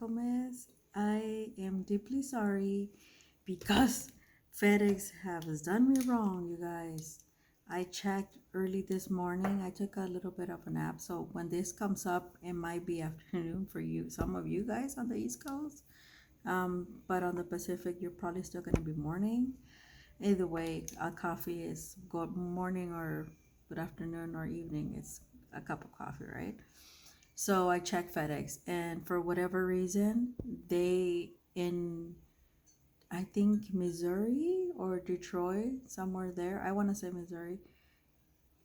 Alchemist. I am deeply sorry because FedEx has done me wrong, you guys. I checked early this morning. I took a little bit of a nap, so when this comes up, it might be afternoon for you, some of you guys on the East Coast. But on the Pacific, you're probably still going to be morning. Either way, a coffee is good morning or good afternoon or evening. It's a cup of coffee, right? So I checked FedEx, and for whatever reason, they in I think Missouri or Detroit, somewhere there. I want to say Missouri.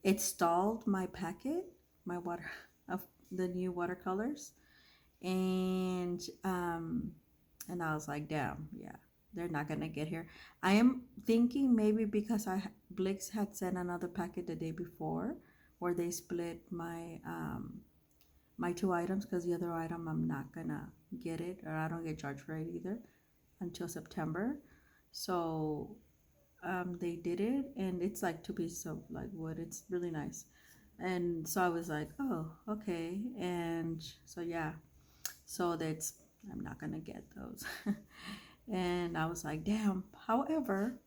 It stalled my packet, my water of the new watercolors, and and I was like, damn, yeah, they're not gonna get here. I am thinking maybe because Blix had sent another packet the day before, where they split my two items, because the other item I'm not gonna get it, or I don't get charged for it either until September. So they did it, and it's like two pieces of like wood. It's really nice. And so I was like, oh, okay. And so yeah, so that's I'm not gonna get those. And I was like, damn. However,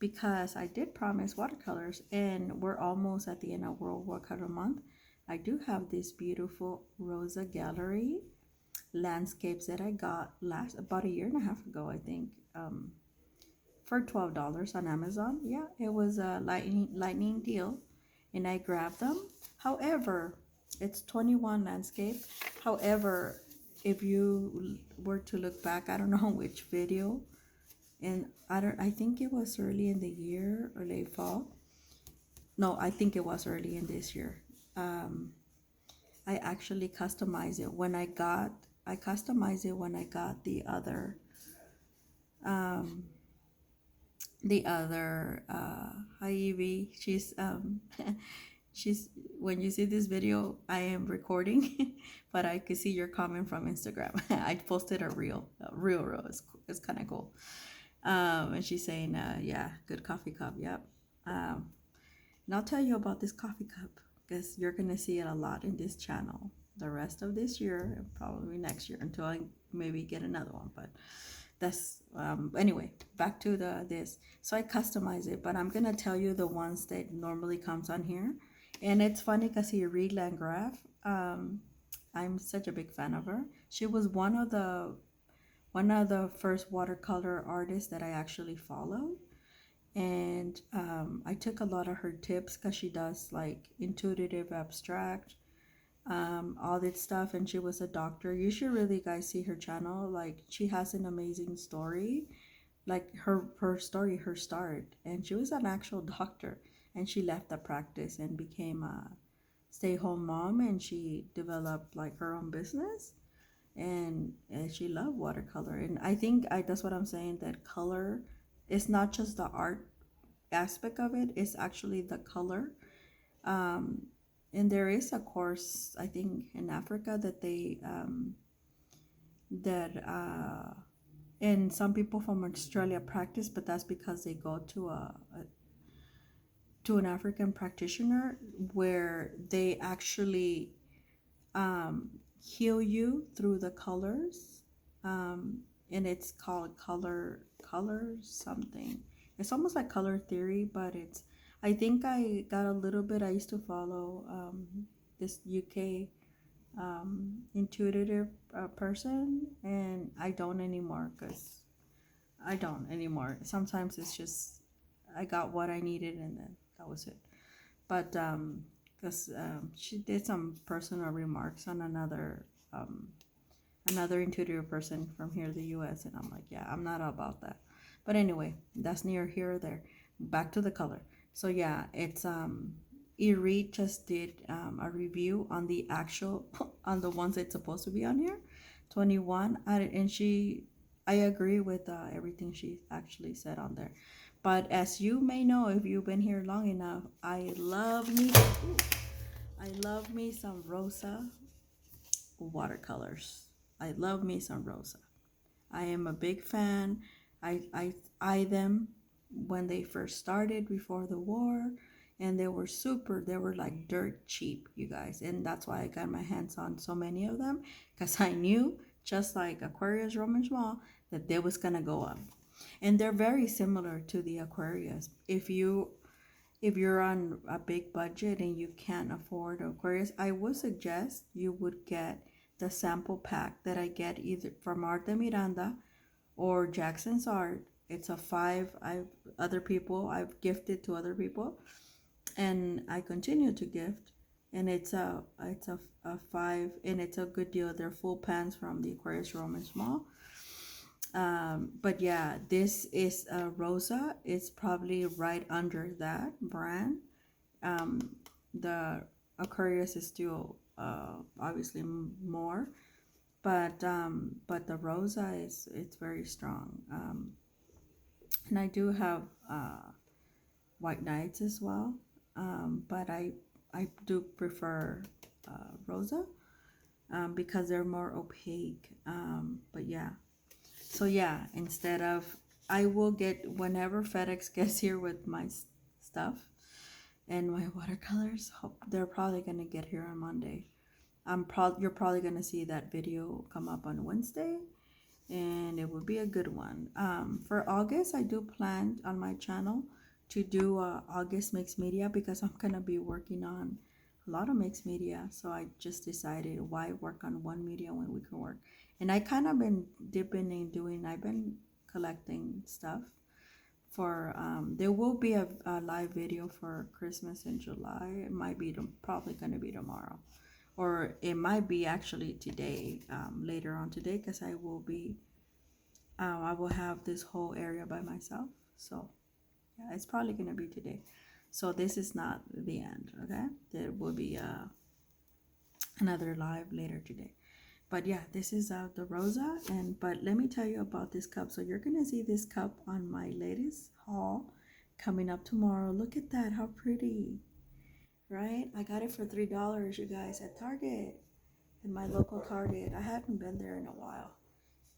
because I did promise watercolors, and we're almost at the end of World Watercolor Month, I do have this beautiful Rosa Gallery Landscapes that I got about a year and a half ago, I think, for $12 on Amazon. Yeah, it was a lightning deal, and I grabbed them. However, it's 21 landscape. However, if you were to look back, I don't know which video, and I think it was early in the year or late fall. No, I think it was early in this year. I actually customized it when I customized it when I got the other hi Evie. She's when you see this video, I am recording, but I could see your comment from Instagram. I posted a reel. It's kind of cool. And she's saying, yeah, good coffee cup. Yep. And I'll tell you about this coffee cup, because you're gonna see it a lot in this channel the rest of this year and probably next year, until I maybe get another one. But that's anyway, back to this. So I customize it, but I'm gonna tell you the ones that normally comes on here. And it's funny because you read Landgraf. I'm such a big fan of her. She was one of the first watercolor artists that I actually followed. And I took a lot of her tips, because she does like intuitive abstract, all that stuff, and she was a doctor. You should really guys see her channel. Like, she has an amazing story, like her story, her start. And she was an actual doctor, and she left the practice and became a stay-home mom, and she developed like her own business. And she loved watercolor, and I think that's what I'm saying, that color is not just the art aspect of it, it's actually the color. And there is a course, I think, in Africa that they that and some people from Australia practice, but that's because they go to an African practitioner, where they actually heal you through the colors. And it's called color something. It's almost like color theory, but I think I got a little bit. I used to follow this UK intuitive person, and I don't anymore, because I don't anymore. Sometimes it's just I got what I needed, and then that was it. But because she did some personal remarks on another intuitive person from here, the U.S., and I'm like, yeah, I'm not about that. But anyway, that's near here or there. Back to the color. So yeah, it's Erie just did a review on the actual on the ones that's supposed to be on here, 21, and I agree with everything she actually said on there. But as you may know, if you've been here long enough, I love me some Rosa watercolors. I love me some Rosa. I am a big fan. I them when they first started before the war, and they were like dirt cheap, you guys. And that's why I got my hands on so many of them, because I knew just like Aquarius Roman small, that they was gonna go up. And they're very similar to the Aquarius. If you're on a big budget and you can't afford Aquarius, I would suggest you would get the sample pack that I get either from Art de Miranda or Jackson's Art. It's a 5. I've gifted to other people, and I continue to gift. And it's a 5, and it's a good deal. They're full pans from the Aquarius Roman small. But yeah, this is a Rosa. It's probably right under that brand. The Aquarius is still obviously more, but the Rosa it's very strong. And I do have White Knights as well, but I do prefer Rosa because they're more opaque. But yeah. So yeah, instead of, I will get, whenever FedEx gets here with my stuff and my watercolors, they're probably gonna get here on Monday. You're probably gonna see that video come up on Wednesday, and it will be a good one. For August, I do plan on my channel to do August mixed media, because I'm gonna be working on a lot of mixed media. So I just decided, why work on one media when we can work. And I kind of been dipping and doing, I've been collecting stuff for, there will be a live video for Christmas in July. It might be, probably going to be tomorrow. Or it might be actually today, later on today, because I will have this whole area by myself. So yeah, it's probably going to be today. So this is not the end, okay? There will be another live later today. But yeah, this is the Rosa. But let me tell you about this cup. So you're gonna see this cup on my latest haul coming up tomorrow. Look at that, how pretty, right? I got it for $3, you guys, at Target, in my local Target. I haven't been there in a while,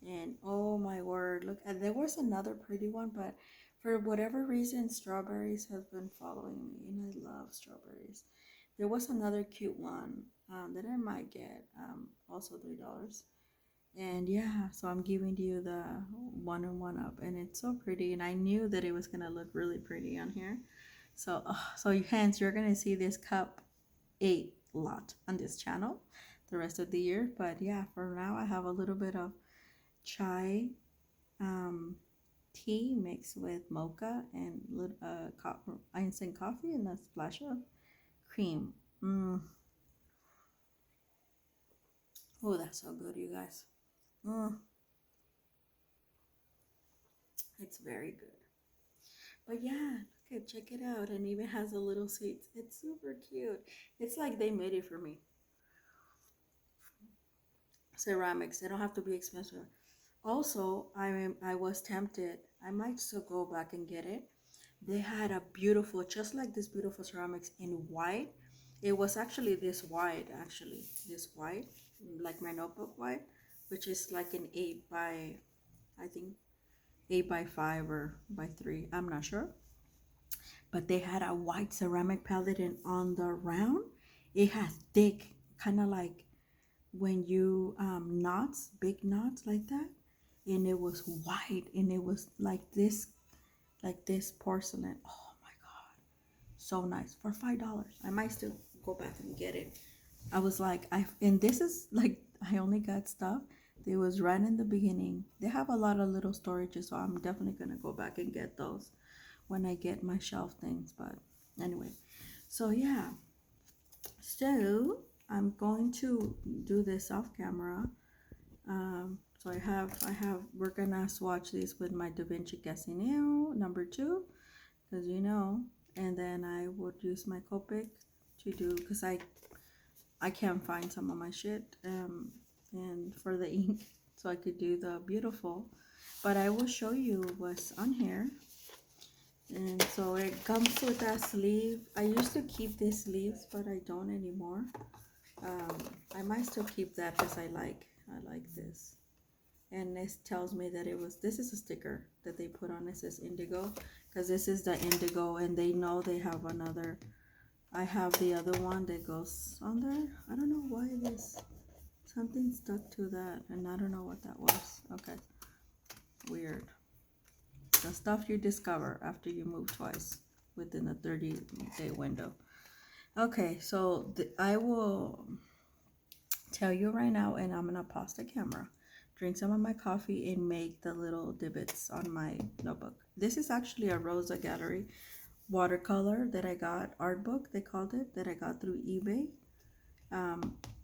and oh my word, look. And there was another pretty one, but for whatever reason, strawberries has been following me, and I love strawberries. There was another cute one that I might get, also $3. And yeah, so I'm giving you the one and one up, and it's so pretty. And I knew that it was gonna look really pretty on here. So, so hence you're gonna see this cup a lot on this channel the rest of the year. But yeah, for now I have a little bit of chai tea mixed with mocha and instant coffee, and a splash of cream. Oh, that's so good, you guys. It's very good. But yeah, look at, check it out, and even has a little seat. It's super cute. It's like they made it for me. Ceramics, they don't have to be expensive. Also, I was tempted. I might still go back and get it. They had a beautiful, just like this beautiful ceramics in white. It was actually this white, like my notebook white, which is like an 8 by, I think 8 by 5 or by 3, I'm not sure. But they had a white ceramic palette, and on the round it has thick, kind of like when you knots, big knots like that, and it was white, and it was like this porcelain. Oh my god, so nice for $5. I might still go back and get it. I was like, and this is like, I only got stuff. It was right in the beginning. They have a lot of little storages, so I'm definitely gonna go back and get those when I get my shelf things. But anyway, so yeah, so I'm going to do this off camera. So we're gonna swatch these with my Da Vinci Cassineo number 2, because and then I would use my Copic to do, because I can't find some of my shit, and for the ink, so I could do the beautiful. But I will show you what's on here. And so it comes with that sleeve. I used to keep these sleeves, but I don't anymore. I might still keep that because I like this. And this tells me that this is a sticker that they put on. It says indigo, because this is the indigo, and they know they have another. I have the other one that goes on there. I don't know why this Something stuck to that, and I don't know what that was. Okay, weird. The stuff you discover after you move twice within a 30-day window. Okay, so I will tell you right now, and I'm gonna pause the camera, drink some of my coffee, and make the little divots on my notebook. This is actually a Rosa Gallery watercolor that I got, art book they called it, that I got through eBay.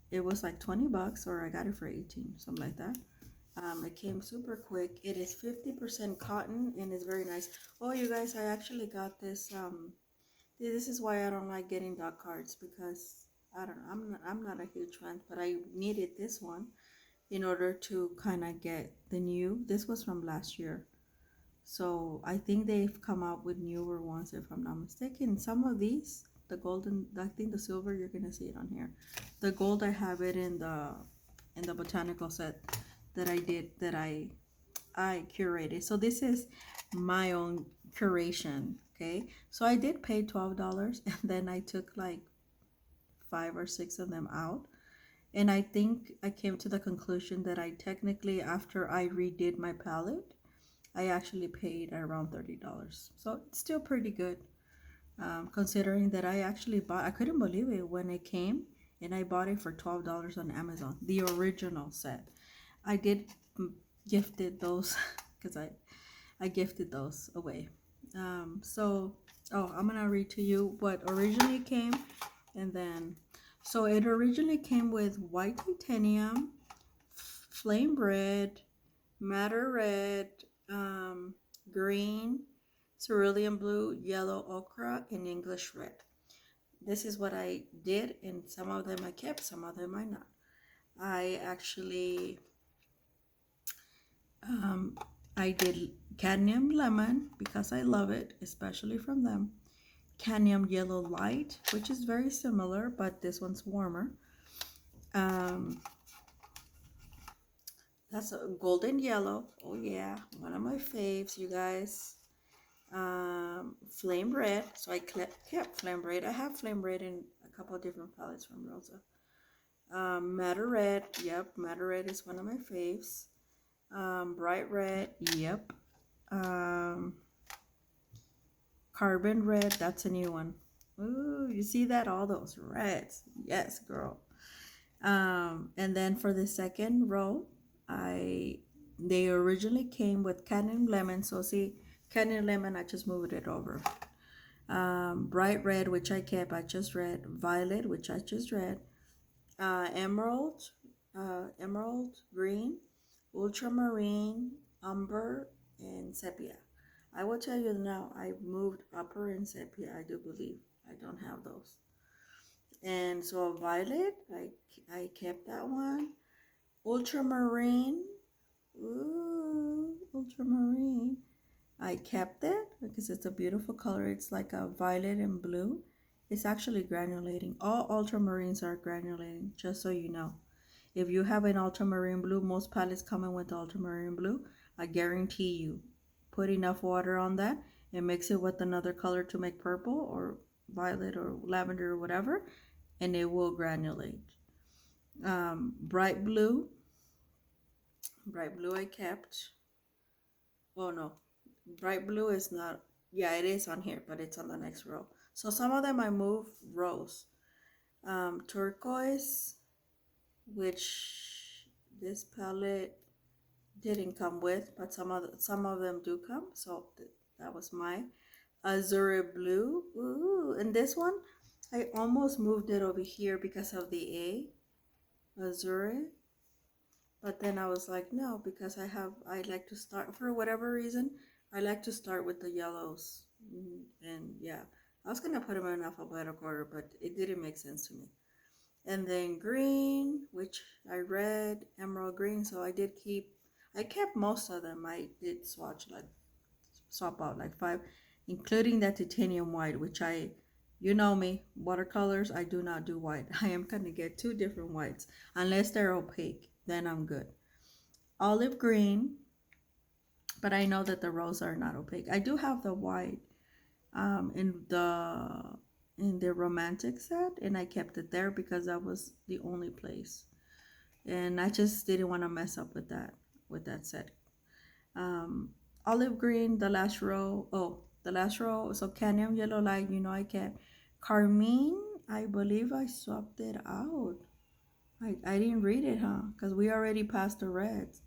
It was like 20 bucks, or I got it for 18, something like that. It came super quick. It is 50% cotton and it's very nice. Oh, you guys, I actually got this. This is why I don't like getting dog cards, because I don't know, I'm not a huge fan, but I needed this one in order to kind of get the new. This was from last year. So I think they've come out with newer ones, if I'm not mistaken. Some of these, the golden, I think the silver, you're gonna see it on here. The gold, I have it in the botanical set that I did, that I curated. So this is my own curation. Okay, so I did pay $12, and then I took like 5 or 6 of them out. And I think I came to the conclusion that I technically, after I redid my palette, I actually paid around $30. So it's still pretty good, considering that I actually bought, I couldn't believe it when it came, and I bought it for $12 on Amazon, the original set. I did gifted those because I gifted those away. So, oh, I'm gonna read to you what originally came, and then, so it originally came with white titanium, flame red, madder red, green, cerulean blue, yellow ochre, and English red. This is what I did, and some of them I kept, some of them I not. I actually, I did cadmium lemon because I love it, especially from them. Cadmium yellow light, which is very similar, but this one's warmer. That's a golden yellow. Oh yeah, one of my faves, you guys. Flame red. So I kept flame red. I have flame red in a couple of different palettes from Rosa. Madder red. Yep, madder red is one of my faves. Bright red. Yep. Carbon red. That's a new one. Ooh, you see that? All those reds. Yes, girl. And then for the second row, they originally came with cadmium lemon. So see, cadmium lemon, I just moved it over. Bright red, which I kept, I just read. Violet, which I just read. Emerald green, ultramarine, umber, and sepia. I will tell you now, I moved upper and sepia, I do believe. I don't have those. And so violet, I kept that one. Ultramarine, ooh, ultramarine, I kept it because it's a beautiful color. It's like a violet and blue. It's actually granulating. All ultramarines are granulating, just so you know. If you have an ultramarine blue, most palettes come in with ultramarine blue. I guarantee you, put enough water on that and mix it with another color to make purple or violet or lavender or whatever, and it will granulate. Bright blue I kept. Oh no, bright blue is not, yeah, it is on here, but it's on the next row. So some of them I moved rows. Turquoise, which this palette didn't come with, but some of them do come. So that was my azure blue. Ooh, and this one, I almost moved it over here because of the A, azure. But then I was like, no, because I like to start, for whatever reason, I like to start with the yellows. And yeah, I was gonna put them in alphabetical order, but it didn't make sense to me. And then green, which I read, emerald green. So I kept most of them. I did swatch, like swap out like 5, including that titanium white, which you know me, watercolors, I do not do white. I am gonna get 2 different whites, unless they're opaque, then I'm good. Olive green, but I know that the rose are not opaque. I do have the white in the romantic set, and I kept it there because that was the only place. and I just didn't want to mess up with that set. um Olive green, the last row. Oh, the last row. So cadmium yellow light, I kept. Carmine, I believe I swapped it out. I didn't read it, huh? Because we already passed the reds.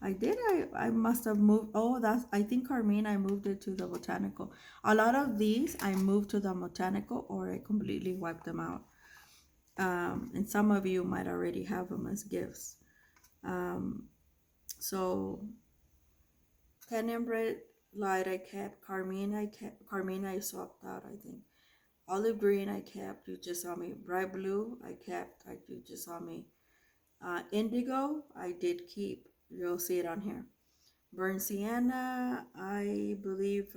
I did. I must have moved. Oh, that's. I think Carmine, I moved it to the botanical. A lot of these I moved to the botanical, or I completely wiped them out. And some of you might already have them as gifts. Um, so cadmium red light I kept. Carmine I kept. Carmine I swapped out, I think. Olive green I kept. You just saw me. Bright blue I kept. You just saw me. Indigo I did keep. You'll see it on here. Burnt sienna, I believe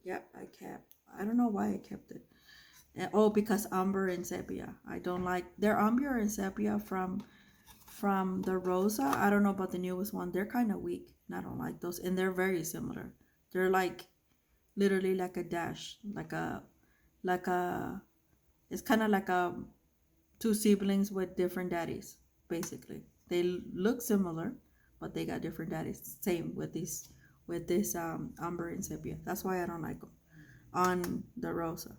yep, I kept. I don't know why I kept it. Oh, because umber and sepia. I don't like their umber and sepia from the Rosa. I don't know about the newest one. They're kind of weak, and I don't like those. And they're very similar. They're like literally like a dash, like a. It's kind of like a two siblings with different daddies, basically. They look similar, but they got different daddies. Same with this umber and sepia. That's why I don't like them on the Rosa.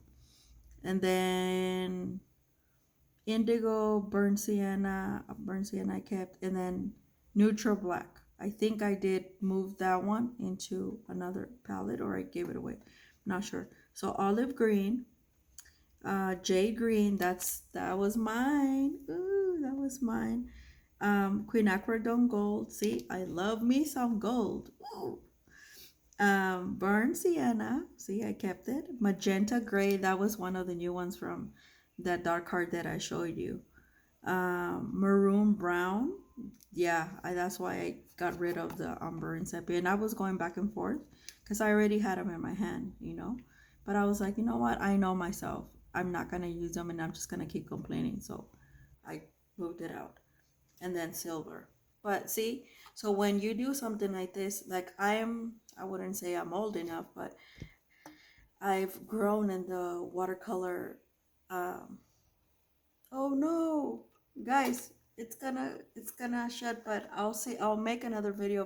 And then indigo, burnt sienna I kept, and then neutral black. I think I did move that one into another palette, or I gave it away. Not sure. So olive green, jade green. That was mine. Ooh, that was mine. Quinacridone gold. See, I love me some gold. Ooh. Burnt sienna. See, I kept it. Magenta gray. That was one of the new ones from that dark card that I showed you. Maroon brown. Yeah, that's why I got rid of the umber and sepia. And I was going back and forth because I already had them in my hand. But I was like, you know what? I know myself. I'm not going to use them, and I'm just going to keep complaining. So I moved it out. And then silver. But see, so when you do something like this, like I wouldn't say I'm old enough, but I've grown in the watercolor. Um, oh no, guys, it's gonna shut, but I'll make another video